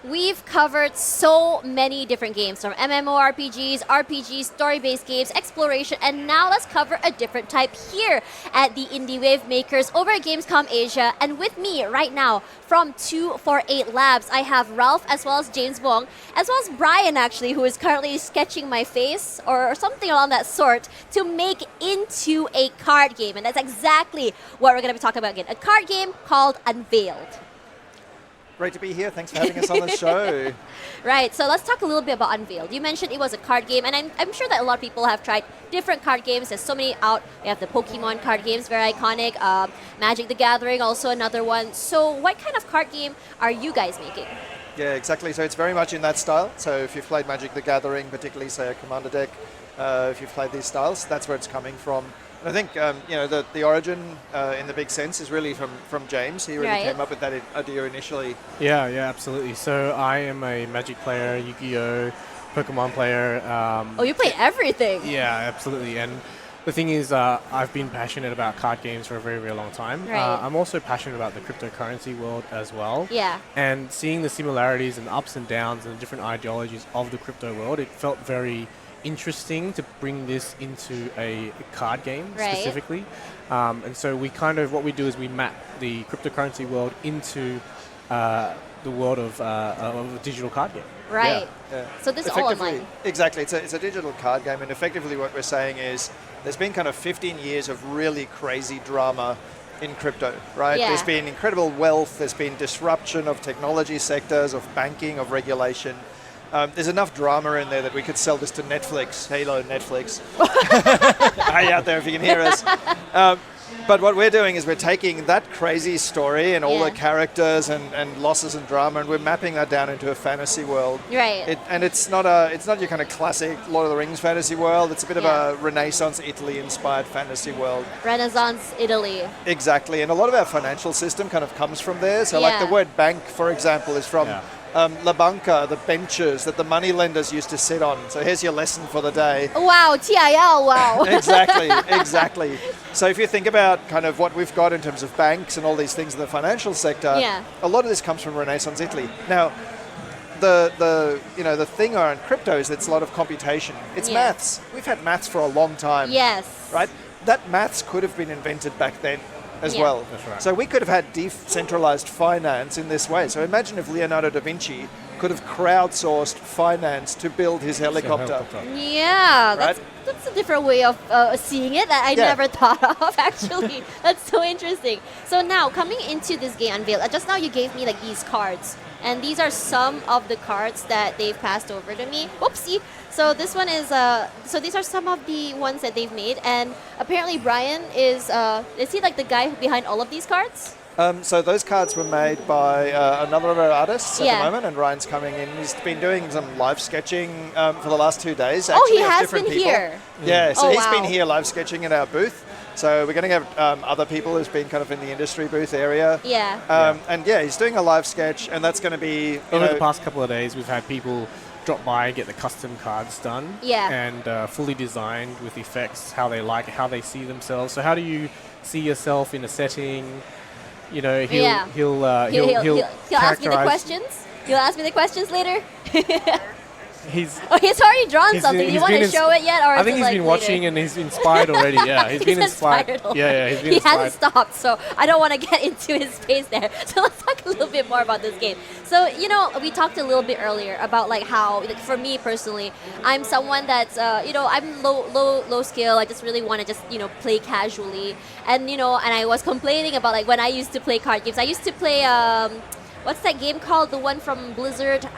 we've covered so many different games, from MMORPGs, RPGs, story-based games, exploration, and now let's cover a different type here at the Indie Wavemakers over at Gamescom Asia. And with me right now from 248 Labs, I have Ralph as well as James Wong, as well as Brian actually, who is currently sketching my face or something along that sort to make into a card game. And that's exactly what we're going to be talking about again. A card game called Unveiled. Great to be here. Thanks for having us on the show. Right, so let's talk a little bit about Unveiled. You mentioned it was a card game, and I'm sure that a lot of people have tried different card games. There's so many out. We have the Pokemon card games, very iconic. Magic the Gathering, also another one. So what kind of card game are you guys making? Yeah, exactly. So it's very much in that style. So if you've played Magic the Gathering, particularly, say, a Commander deck, if you've played these styles, that's where it's coming from. And I think the origin, in the big sense, is really from James. He really came up with that idea initially. Yeah, absolutely. So I am a Magic player, Yu-Gi-Oh, Pokemon player. Oh, you play everything. Yeah, absolutely. And the thing is, I've been passionate about card games for a very, very long time. Right. I'm also passionate about the cryptocurrency world as well. Yeah. And seeing the similarities and ups and downs and the different ideologies of the crypto world, it felt very interesting to bring this into a card game specifically. And so what we do is we map the cryptocurrency world into the world of a digital card game. Right. Yeah. So this is all online. Exactly. It's a digital card game, and effectively what we're saying is there's been kind of 15 years of really crazy drama in crypto, right? Yeah. There's been incredible wealth, there's been disruption of technology sectors, of banking, of regulation. There's enough drama in there that we could sell this to Netflix. Hello, Netflix. Hey out there if you can hear us. But what we're doing is we're taking that crazy story and all the characters and losses and drama, and we're mapping that down into a fantasy world. Right. And it's not your kind of classic Lord of the Rings fantasy world. It's a bit of a Renaissance Italy inspired fantasy world. Renaissance Italy. Exactly. And a lot of our financial system kind of comes from there. So like the word bank, for example, is from La Banca, the benches that the money lenders used to sit on. So here's your lesson for the day. Wow, TIL, wow. Exactly. So if you think about kind of what we've got in terms of banks and all these things in the financial sector, a lot of this comes from Renaissance Italy. Now, the thing around crypto is it's a lot of computation. It's maths. We've had maths for a long time. Yes. Right? That maths could have been invented back then as well. That's right. So we could have had decentralized finance in this way. So imagine if Leonardo da Vinci could have crowdsourced finance to build his helicopter. Yeah, Right? that's a different way of seeing it that I never thought of, actually. That's so interesting. So now, coming into this game Unveiled, just now you gave me like these cards. And these are some of the cards that they've passed over to me. Whoopsie! So this one is, so these are some of the ones that they've made. And apparently Brian is he like the guy behind all of these cards? So those cards were made by another of our artists at the moment, and Ryan's coming in. He's been doing some live sketching for the last 2 days. Actually, he has different been people. here. Yeah, so he's been wow. here live sketching at our booth. So we're going to have other people who's been kind of in the industry booth area. Yeah. And he's doing a live sketch, and that's going to be over the past couple of days. We've had people drop by and get the custom cards done. Yeah. And fully designed with effects, how they like it, how they see themselves. So how do you see yourself in a setting? You know, he'll ask me the characterize- questions. He'll ask me the questions later. He's already drawn something. Do you want to show it yet, or I think is he's it been like watching and he's inspired already. Yeah, he's been inspired. He's been He inspired. hasn't stopped, so I don't want to get into his space there. So let's talk a little bit more about this game. So we talked a little bit earlier about like how, like, for me personally, I'm someone that's I'm low skill. I just really want to just play casually, and and I was complaining about like when I used to play card games. I used to play what's that game called? The one from Blizzard.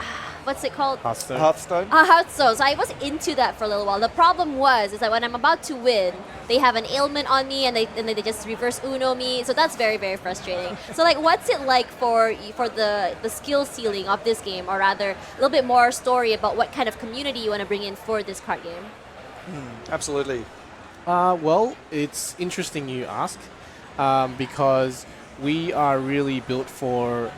What's it called? Hearthstone. Hearthstone. So I was into that for a little while. The problem is that when I'm about to win, they have an ailment on me and they just reverse Uno me. So that's very, very frustrating. So like, what's it like for the skill ceiling of this game, or rather a little bit more story about what kind of community you want to bring in for this card game? Absolutely. Well, it's interesting you ask, because we are really built for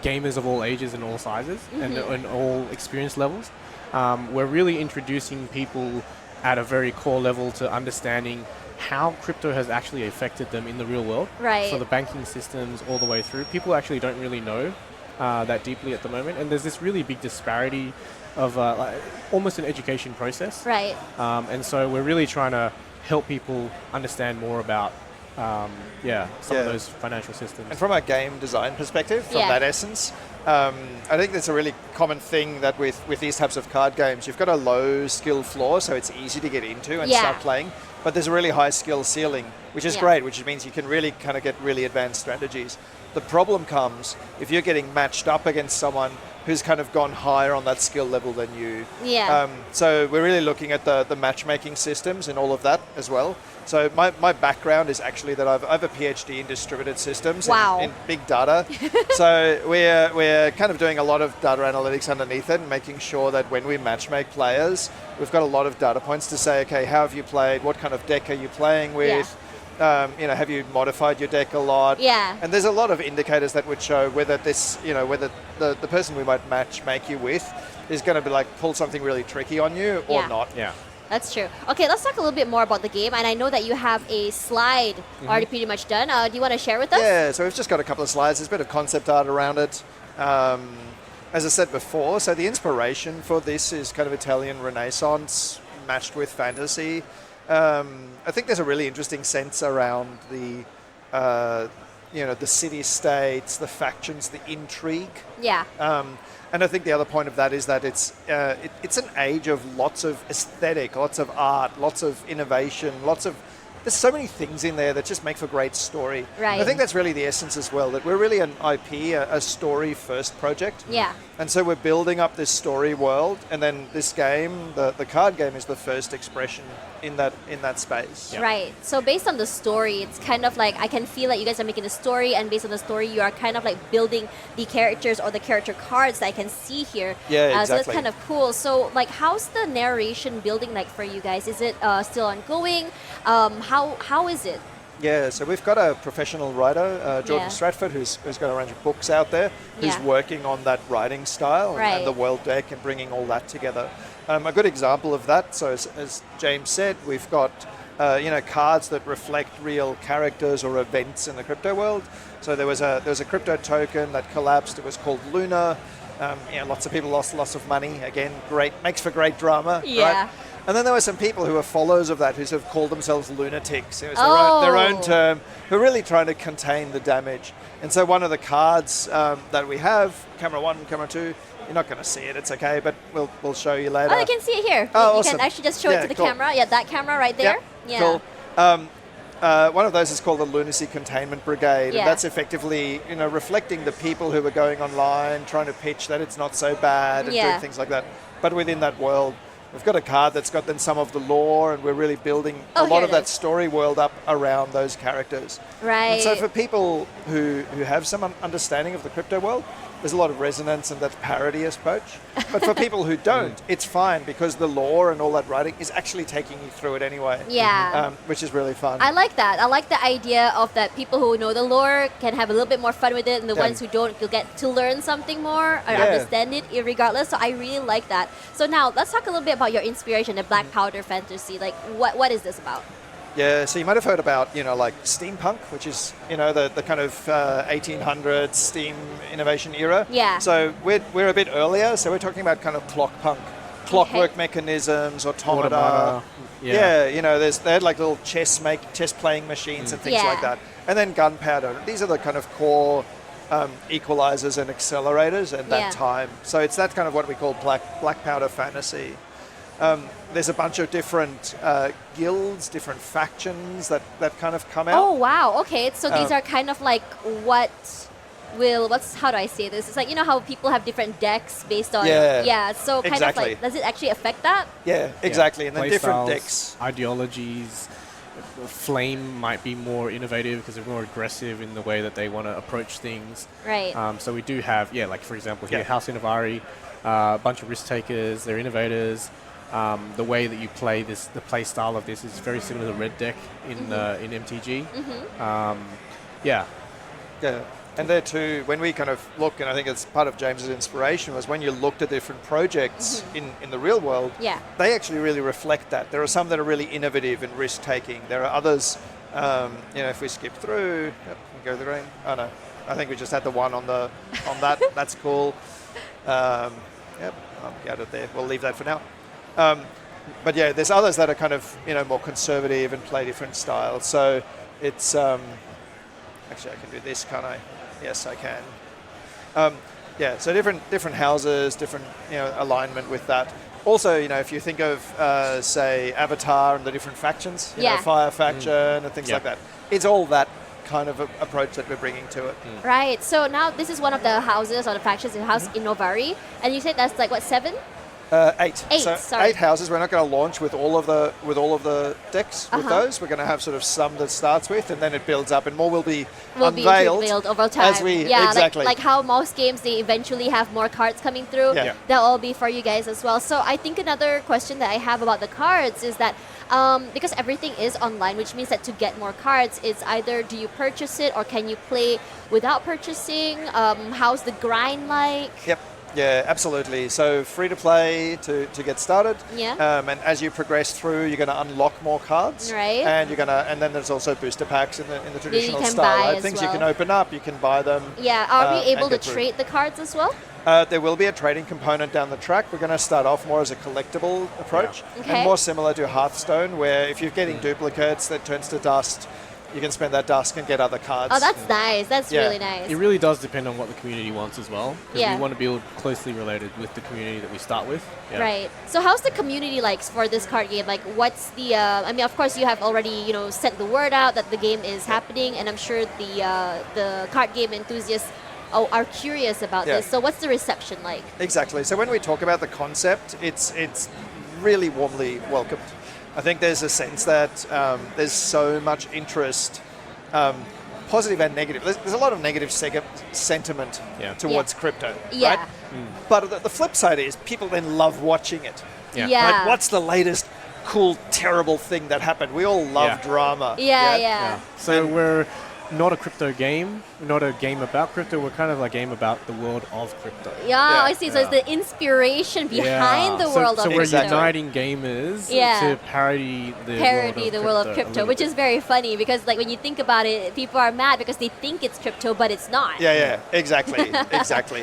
gamers of all ages and all sizes and all experience levels. We're really introducing people at a very core level to understanding how crypto has actually affected them in the real world. Right. So the banking systems all the way through. People actually don't really know that deeply at the moment, and there's this really big disparity of like almost an education process. Right. And so we're really trying to help people understand more about some of those financial systems. And from a game design perspective, from that essence, I think that's a really common thing that with these types of card games, you've got a low skill floor, so it's easy to get into and start playing, but there's a really high skill ceiling, which is great, which means you can really kind of get really advanced strategies. The problem comes if you're getting matched up against someone who's kind of gone higher on that skill level than you. Yeah. So we're really looking at the matchmaking systems and all of that as well. So my background is actually that I have a PhD in distributed systems in big data. So we're kind of doing a lot of data analytics underneath it and making sure that when we matchmake players, we've got a lot of data points to say, okay, how have you played? What kind of deck are you playing with? Have you modified your deck a lot? Yeah. And there's a lot of indicators that would show whether this, whether the person we might matchmake you with is going to be like pull something really tricky on you or not. Yeah. That's true. Okay, let's talk a little bit more about the game. And I know that you have a slide already pretty much done. Do you want to share with us? Yeah, so we've just got a couple of slides. There's a bit of concept art around it. As I said before, so the inspiration for this is kind of Italian Renaissance matched with fantasy. I think there's a really interesting sense around the city-states, the factions, the intrigue. Yeah. And I think the other point of that is that it's an age of lots of aesthetic, lots of art, lots of innovation, there's so many things in there that just make for great story. Right. I think that's really the essence as well, that we're really an IP, a story-first project. Yeah. And so we're building up this story world, and then this game, the card game, is the first expression in that space. Yeah. Right. So based on the story, it's kind of like I can feel that you guys are making a story, and based on the story, you are kind of like building the characters or the character cards that I can see here. Yeah, exactly. So that's kind of cool. So like, how's the narration building like for you guys? Is it still ongoing? How is it? Yeah, so we've got a professional writer, Jordan Stratford, who's got a range of books out there, who's working on that writing style and the world deck and bringing all that together. A good example of that, so as James said, we've got cards that reflect real characters or events in the crypto world. So there was a crypto token that collapsed. It was called Luna. Lots of people lost lots of money. Again, makes for great drama, right? And then there were some people who were followers of that who sort of called themselves lunatics. It was their own term, who are really trying to contain the damage. And so one of the cards that we have, camera 1, camera 2, you're not going to see it, it's okay, but we'll show you later. Oh, I can see it here. Oh, you awesome. can actually just show it to the camera. Yeah, that camera right there. Cool. One of those is called the Lunacy Containment Brigade, and that's effectively, reflecting the people who are going online, trying to pitch that it's not so bad and doing things like that. But within that world, we've got a card that's got then some of the lore, and we're really building a lot of that story world up around those characters. Right. And so for people who have some understanding of the crypto world, there's a lot of resonance and that parody approach. But for people who don't, it's fine because the lore and all that writing is actually taking you through it anyway. Yeah. Which is really fun. I like that. I like the idea of that people who know the lore can have a little bit more fun with it, and the ones who don't, you'll get to learn something more or understand it regardless. So I really like that. So now let's talk a little bit about your inspiration, the Black Powder Fantasy. Like, what is this about? Yeah, so you might have heard about, like steampunk, which is, the kind of 1800s steam innovation era. Yeah. So we're a bit earlier, so we're talking about kind of clockwork mechanisms, automata. Yeah, they had like little chess playing machines and things like that. And then gunpowder. These are the kind of core equalizers and accelerators at that time. So it's that kind of what we call black powder fantasy. There's a bunch of different guilds, different factions that kind of come out. Oh, wow. Okay. So these are kind of like how do I say this? It's like, how people have different decks based on... Yeah. So kind of like, does it actually affect that? Yeah, exactly. And then Play different styles, decks. Ideologies. Flame might be more innovative because they're more aggressive in the way that they want to approach things. Right. So we do have, like for example here, House Innovari, a bunch of risk takers, they're innovators. The way that you play this, the play style of this is very similar to the red deck in MTG. Yeah. And there too, when we kind of look, and I think it's part of James's inspiration, was when you looked at different projects in the real world, they actually really reflect that. There are some that are really innovative and risk-taking. There are others, if we skip through, go to the green. Oh no. I think we just had the one on that. That's cool. Yep, I'll get it there. We'll leave that for now. But yeah, there's others that are kind of more conservative and play different styles. So it's actually I can do this, can't I? Yes, I can. Yeah, so different houses, different alignment with that. Also, if you think of say Avatar and the different factions, Fire faction and things like that, it's all that kind of approach that we're bringing to it. Right. So now this is one of the houses or the factions in House Innovari, and you said that's like what, 7? 8. So sorry. 8 houses. We're not going to launch with all of the decks with those. We're going to have sort of some that starts with, and then it builds up, and more will be unveiled over time. as we exactly like how most games they eventually have more cards coming through. Yeah. That'll all be for you guys as well. So I think another question that I have about the cards is that because everything is online, which means that to get more cards, it's either do you purchase it or can you play without purchasing? How's the grind like? Yep. Yeah, absolutely. So free to play to get started. Yeah. And as you progress through, you're going to unlock more cards. Right. And then there's also booster packs in the traditional can style. buy Right? as Things well. you can open up, you can buy them. Yeah. Are we able and to go through. trade the cards as well? There will be a trading component down the track. We're going to start off more as a collectible approach, Okay. and more similar to Hearthstone, where if you're getting duplicates that turns to dust, you can spend that dust and get other cards. Oh, that's nice. That's really nice. It really does depend on what the community wants as well. Because Yeah. we want to build closely related with the community that we start with. Yeah. Right. So how's the community like for this card game? Like what's the, I mean, of course you have already, sent the word out that the game is happening, and I'm sure the card game enthusiasts are curious about Yeah. this. So what's the reception like? Exactly. So when we talk about the concept, it's really warmly welcomed. I think there's a sense that there's so much interest, positive and negative. There's a lot of negative sentiment towards crypto. Yeah. Right? But the flip side is people then love watching it. Yeah. Like, what's the latest cool, terrible thing that happened? We all love drama. Yeah. So we're not a crypto game, not a game about crypto. We're kind of a game about the world of crypto. Yeah, I see. So it's the inspiration behind the world of so crypto. we're uniting gamers to parody the world of crypto, which is very funny because like when you think about it, people are mad because they think it's crypto, but it's not. Yeah, exactly.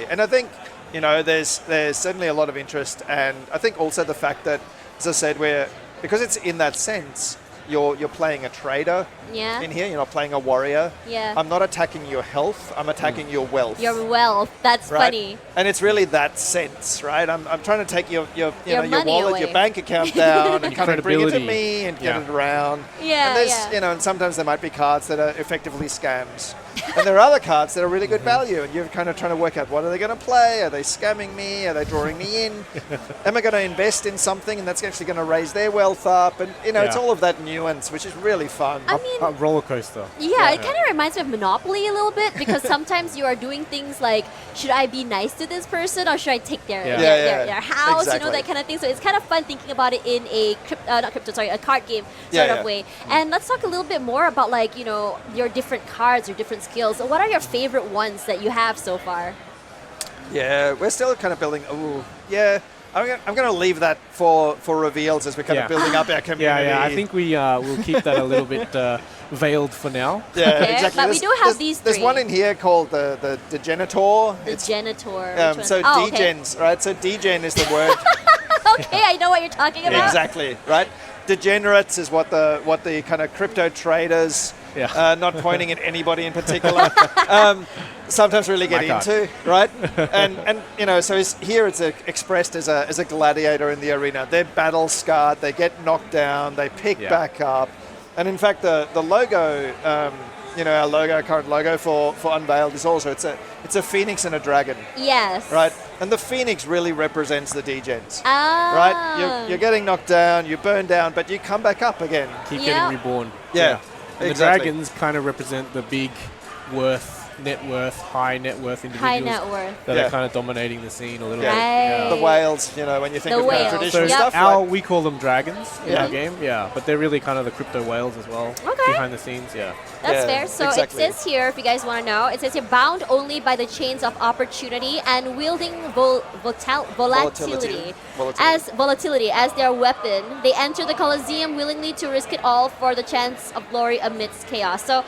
And I think, there's certainly a lot of interest, and I think also the fact that, as I said, because it's in that sense, you're playing a trader in here, you're not playing a warrior. Yeah. I'm not attacking your health, I'm attacking your wealth. Your wealth. That's right? funny. And it's really that sense, right? I'm trying to take your money wallet, away. your bank account down and kind of bring it to credibility. me and get it around. Yeah, and there's, and sometimes there might be cards that are effectively scams. And there are other cards that are really good value, and you're kind of trying to work out, what are they going to play? Are they scamming me? Are they drawing me in? Am I going to invest in something and that's actually going to raise their wealth up? And, it's all of that nuance, which is really fun. I mean, a roller coaster. Yeah, it kind of reminds me of Monopoly a little bit because sometimes you are doing things like, should I be nice to this person or should I take their house? Exactly. That kind of thing. So it's kind of fun thinking about it in a a card game sort of way. And let's talk a little bit more about your different cards, your different skills. What are your favorite ones that you have so far? Yeah, we're still kind of building. I'm going to leave that for reveals as we're kind of building up our community. Yeah. I think we will keep that a little bit veiled for now. Yeah, okay, exactly. But we do have these three. There's one in here called the Degenitor. Degenitor. So degens, right? So degen is the word. Okay, I know what you're talking about. Exactly, right? Degenerates is what the kind of crypto traders, not pointing at anybody in particular, sometimes really get into, right? And so here it's expressed as a gladiator in the arena. They're battle scarred, they get knocked down, they pick back up, and in fact the logo, our current logo for Unveiled is also it's a phoenix and a dragon. Yes. Right, and the phoenix really represents the degens. Ah. Right, you're getting knocked down, you burn down, but you come back up again. Keep getting reborn. Yeah. And exactly. the dragons kind of represent the big high net worth individuals that are kind of dominating the scene a little bit. Right. The whales, when you think of kind of traditional stuff. We call them dragons in our game, but they're really kind of the crypto whales as well, behind the scenes, That's fair. So it says here, if you guys want to know, it says here, bound only by the chains of opportunity and wielding volatility as their weapon. They enter the Colosseum willingly to risk it all for the chance of glory amidst chaos. So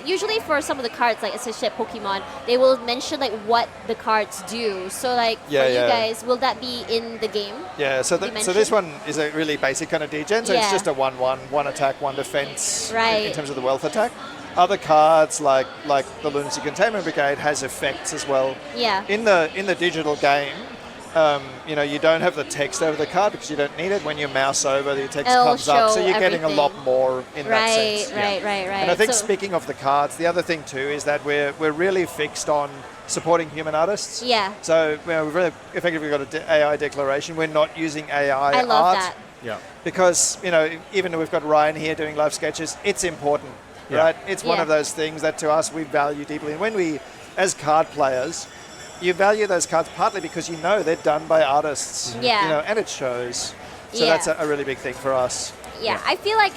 usually for some of the cards, like especially at Pokemon, they will mention like what the cards do. So like for you guys, will that be in the game? Yeah, so this one is a really basic kind of degen, so it's just a 1/1, 1 attack, 1 defense in terms of the wealth attack. Other cards like the Lunacy Containment Brigade has effects as well. Yeah. In the digital game, you know, you don't have the text over the card because you don't need it. When you mouse over, the text comes up, so you're getting a lot more in that sense. Right. And I think speaking of the cards, the other thing too is that we're really fixed on supporting human artists. Yeah. So you know, we've really effectively got an AI declaration. We're not using AI I love art. that. Yeah. Because, you know, even though we've got Ryan here doing live sketches, it's important, right? It's one of those things that to us we value deeply. And when we, as card players, you value those cards partly because you know they're done by artists. Yeah. You know, and it shows. So that's a really big thing for us. Yeah, I feel like,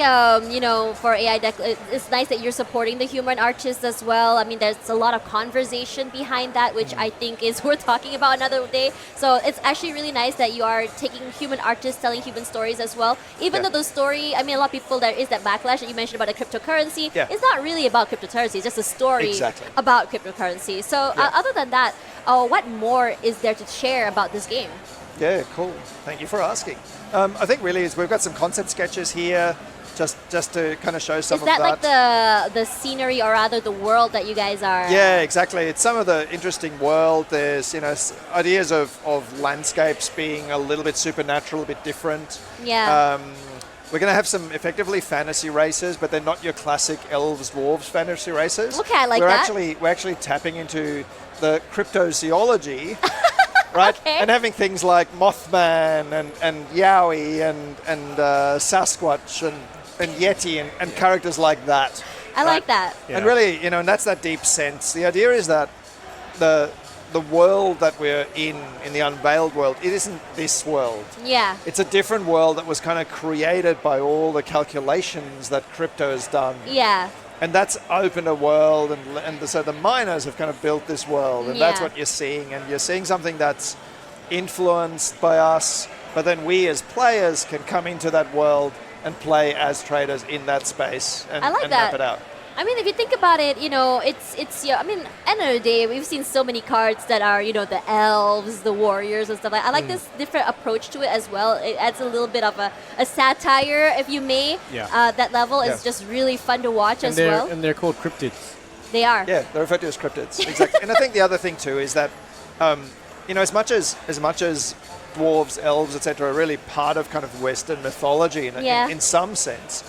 you know, for AI deck, it's nice that you're supporting the human artists as well. I mean, there's a lot of conversation behind that, which I think is worth talking about another day. So it's actually really nice that you are taking human artists, telling human stories as well. Even though the story, I mean, a lot of people, there is that backlash that you mentioned about the cryptocurrency. It's not really about cryptocurrency, it's just a story about cryptocurrency. So other than that, what more is there to share about this game? Yeah, cool. Thank you for asking. I think really is we've got some concept sketches here, just to kind of show some of that. Is that like the scenery, or rather the world that you guys are? Yeah, exactly. It's some of the interesting world. There's, you know, ideas of landscapes being a little bit supernatural, a bit different. Yeah. We're going to have some effectively fantasy races, but they're not your classic elves, dwarves fantasy races. Okay, I like that. We're actually tapping into the cryptozoology. Right? Okay. And having things like Mothman and Yowie and Sasquatch and Yeti and characters like that. I like that. And really, you know, and that's that deep sense. The idea is that the world that we're in the Unveiled world, it isn't this world. Yeah. It's a different world that was kind of created by all the calculations that crypto has done. Yeah. And that's opened a world, and so the miners have kind of built this world, and that's what you're seeing. And you're seeing something that's influenced by us, but then we as players can come into that world and play as traders in that space and, I like and that. map it out. I mean, if you think about it, you know, it's yeah. I mean, end of the day, we've seen so many cards that are, you know, the elves, the warriors, and stuff like that. I like this different approach to it as well. It adds a little bit of a satire, if you may. That level is just really fun to watch as well. And they're called cryptids. They are. Yeah, they're referred to as cryptids. Exactly. And I think the other thing too is that, you know, as much as dwarves, elves, etc., are really part of kind of Western mythology in some sense,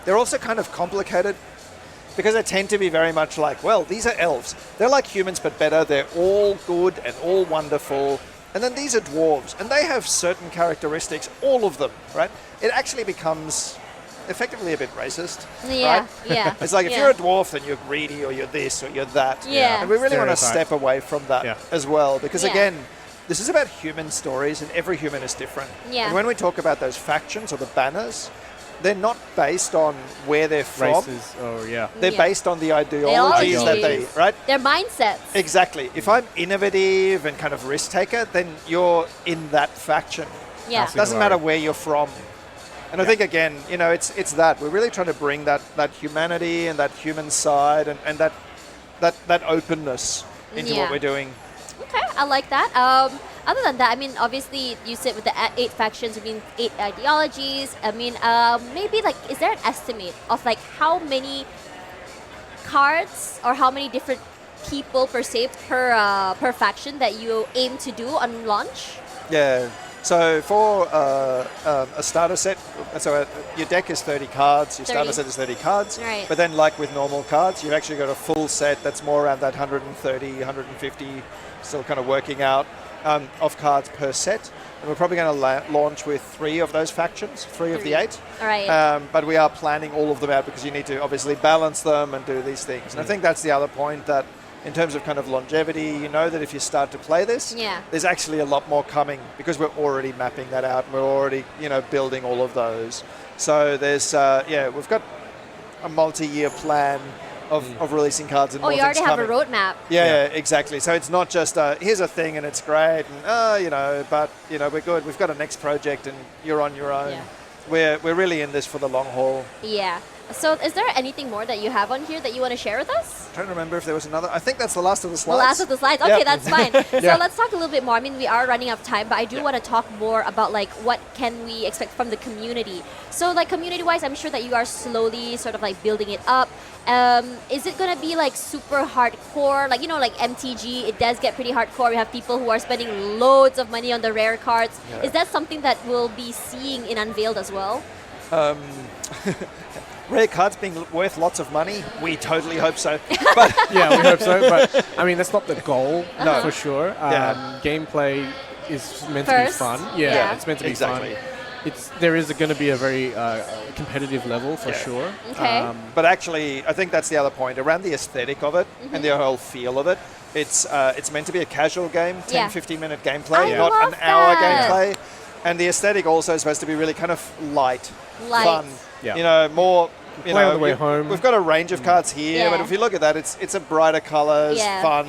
they're also kind of complicated. Because they tend to be very much like, well, these are elves. They're like humans, but better. They're all good and all wonderful. And then these are dwarves, and they have certain characteristics, all of them, right? It actually becomes effectively a bit racist, right? Yeah. It's like if you're a dwarf, then you're greedy, or you're this, or you're that. Yeah. And we really want to step away from that as well. Because again, this is about human stories, and every human is different. Yeah. And when we talk about those factions or the banners, they're not based on where they're from. Races, They're based on the ideologies that they, right? Their mindsets. Exactly. If I'm innovative and kind of risk taker, then you're in that faction. Yeah. It doesn't matter where you're from. And I think, again, you know, it's that. We're really trying to bring that humanity and that human side and that openness into what we're doing. Okay, I like that. Other than that, I mean, obviously, you said with the 8 factions, I mean, 8 ideologies. I mean, maybe, like, is there an estimate of, like, how many cards or how many different people per se per faction that you aim to do on launch? Yeah. So for a starter set, so your deck is 30 cards, your starter set is 30 cards. Right. But then, like with normal cards, you've actually got a full set that's more around that 130, 150, still kind of working out. Of cards per set, and we're probably going to launch with 3 of those factions, 3 of the 8. All right. But we are planning all of them out because you need to obviously balance them and do these things. And I think that's the other point, that in terms of kind of longevity, you know that if you start to play this, there's actually a lot more coming because we're already mapping that out and we're already, you know, building all of those. So there's, we've got a multi-year plan of releasing cards and more you things already have coming. a roadmap. Yeah, exactly. So it's not just here's a thing and it's great and you know, but you know, we're good. We've got a next project and you're on your own. Yeah. We're really in this for the long haul. Yeah. So is there anything more that you have on here that you want to share with us? I'm trying to remember if there was another. I think that's the last of the The slides. last of the slides. Okay, Yep. that's fine. So Yeah. let's talk a little bit more. I mean, we are running out of time, but I do want to talk more about like what can we expect from the community. So like community-wise, I'm sure that you are slowly sort of like building it up. Is it gonna be like super hardcore? Like like MTG, it does get pretty hardcore. We have people who are spending loads of money on the rare cards. Yeah. Is that something that we'll be seeing in Unveiled as well? Rare cards being worth lots of money. We totally hope so. But Yeah, we hope so. But I mean, that's not the goal No. for sure. Yeah. Gameplay is meant to First, be fun. yeah. It's meant to be Exactly. fun. There is going to be a very competitive level for Yeah. sure. Okay. But actually, I think that's the other point around the aesthetic of it and the whole feel of it. It's meant to be a casual game, 10, Yeah. 15-minute gameplay, I not love an hour that. gameplay. And the aesthetic also is supposed to be really kind of light, Light. fun. Yeah. More. Play on the way home. We've got a range of cards here, but Yeah. if you look at that, it's a brighter colours, Yeah. fun,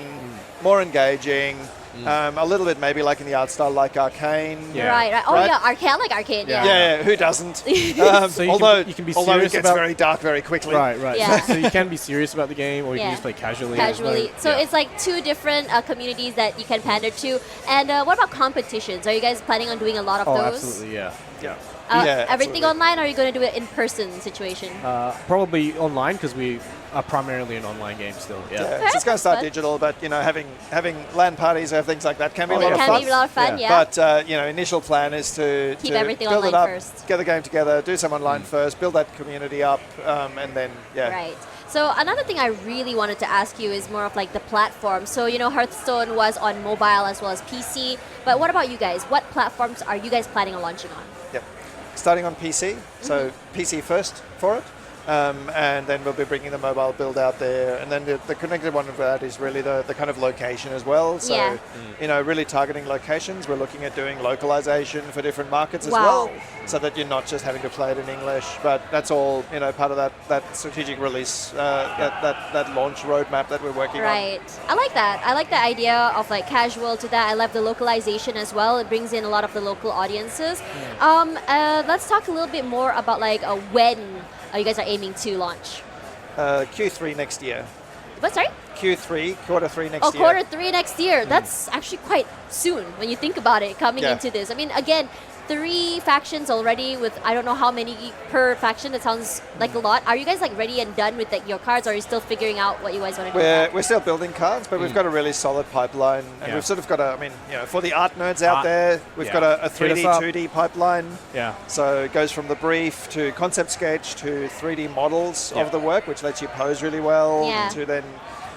more engaging. A little bit maybe like in the art style like Arcane. Yeah. Right. Oh Right? yeah, Arcane, like Arcane. Yeah. Yeah, who doesn't? So you can- although you can be although it serious gets about- very dark very quickly. Right. Yeah. So you can be serious about the game, or you Yeah. can just play casually. Casually. So Yeah. it's like two different communities that you can pander to. And what about competitions? Are you guys planning on doing a lot of Oh, those? absolutely, yeah. Yeah. Everything absolutely. online, or are you going to do it in person situation? Probably online because we are primarily an online game still. Yeah. Yeah, Okay, so it's going to start fun. digital, but having LAN parties or things like that can be a Oh, lot It of can fun. be a lot of fun, Yeah. yeah. But initial plan is to Keep to everything build it online up, first. get the game together, do some online first, build that community up, and then Right. So another thing I really wanted to ask you is more of like the platform. So Hearthstone was on mobile as well as PC. But what about you guys? What platforms are you guys planning on launching on? Yep. Starting on PC, so PC first for it. And then we'll be bringing the mobile build out there, and then the connected one of that is really the kind of location as well. So, Yeah. really targeting locations. We're looking at doing localization for different markets as Wow. well, so that you're not just having to play it in English. But that's all part of that strategic release, that launch roadmap that we're working on. Right. I like that. I like the idea of like casual to that. I love the localization as well. It brings in a lot of the local audiences. Let's talk a little bit more about like when you guys are aiming to launch. Q3 next year. What, sorry? Q3, quarter 3 next year. Quarter 3 next year. That's actually quite soon when you think about it coming Yeah. into this. I mean, again, 3 factions already with I don't know how many per faction. That sounds like a lot. Are you guys like ready and done with like your cards, or are you still figuring out what you guys want to do? with that? We're still building cards, but we've got a really solid pipeline, and Yeah. we've sort of got for the art nerds out Art, there, we've yeah. got a Hit 3D, us up. 2D pipeline. Yeah. So it goes from the brief to concept sketch to 3D models Yeah. of the work, which lets you pose really well, Yeah. to then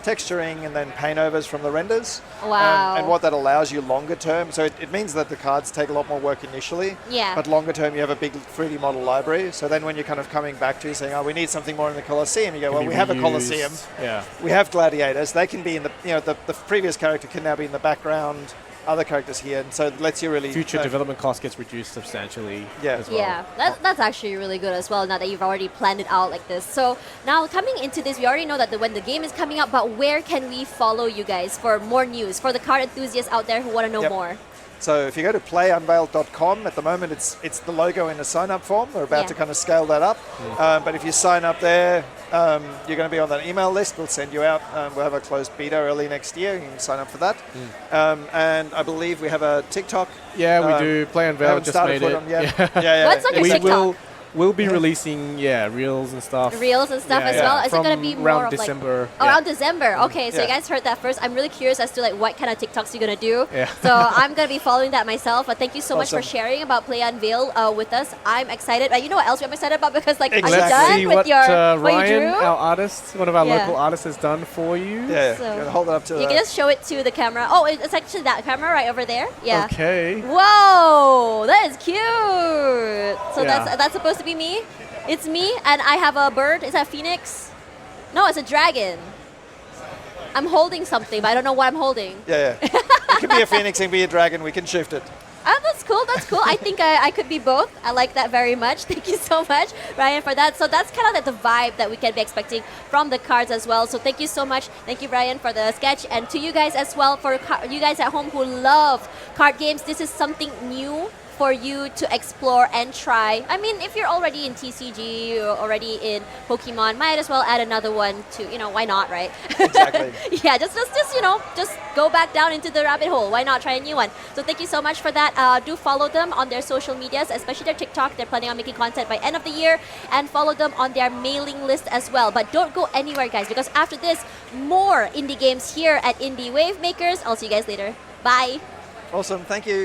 texturing and then paint overs from the renders. Wow. And what that allows you longer term, so it means that the cards take a lot more work initially, Yeah. but longer term you have a big 3D model library. So then when you're kind of coming back to saying, oh, we need something more in the Colosseum, you go, well, Can we be have a reused. Colosseum. Yeah. We have gladiators. They can be in the previous character can now be in the background. Other characters here, and so it lets you really Future development cost gets reduced substantially. Yeah. As well. Yeah, that's actually really good as well, now that you've already planned it out like this. So now coming into this, we already know that when the game is coming out, but where can we follow you guys for more news, for the card enthusiasts out there who want to know Yep. more? So if you go to playunveiled.com, at the moment it's the logo in a sign-up form. We're about Yeah. to kind of scale that up. But if you sign up there, you're going to be on that email list. We'll send you out. We'll have a closed beta early next year. You can sign up for that. And I believe we have a TikTok. Yeah, we do. Play Unveiled Haven't just started made for it. them yet. Yeah. Yeah. What's on your We TikTok? will be releasing reels and stuff. Reels and stuff as well? Is it going to be From more around of December. like... Oh, around December. Okay, so you Yeah. guys heard that first. I'm really curious as to like what kind of TikToks you're going to do. Yeah. So I'm going to be following that myself. But thank you so much for Awesome. sharing about Play Unveiled with us. I'm excited. You know what else I'm excited about? Because like, Exactly. are Let's you done see with what your what you Ryan, drew? our artist, one of our Yeah. local artists, has done for you. Yeah. So- You're gonna hold it up to You can just show it to the camera. Oh, it's actually that camera right over there. Yeah. Okay. Whoa, that is cute. So Yeah. that's supposed to be me. It's me, and I have a bird. Is that a phoenix? No, it's a dragon. I'm holding something, but I don't know what I'm holding. Yeah. It can be a phoenix, it can be a dragon. We can shift it. Oh, that's cool. That's cool. I think I could be both. I like that very much. Thank you so much, Ryan, for that. So that's kind of like the vibe that we can be expecting from the cards as well. So thank you so much. Thank you, Ryan, for the sketch, and to you guys as well, for you guys at home who love card games, this is something new for you to explore and try. I mean, if you're already in TCG or already in Pokemon, might as well add another one to, why not, right? Exactly. Yeah, just just go back down into the rabbit hole. Why not try a new one? So thank you so much for that. Do follow them on their social medias, especially their TikTok. They're planning on making content by end of the year, and follow them on their mailing list as well. But don't go anywhere, guys, because after this, more indie games here at Indie Wavemakers. I'll see you guys later. Bye. Awesome. Thank you.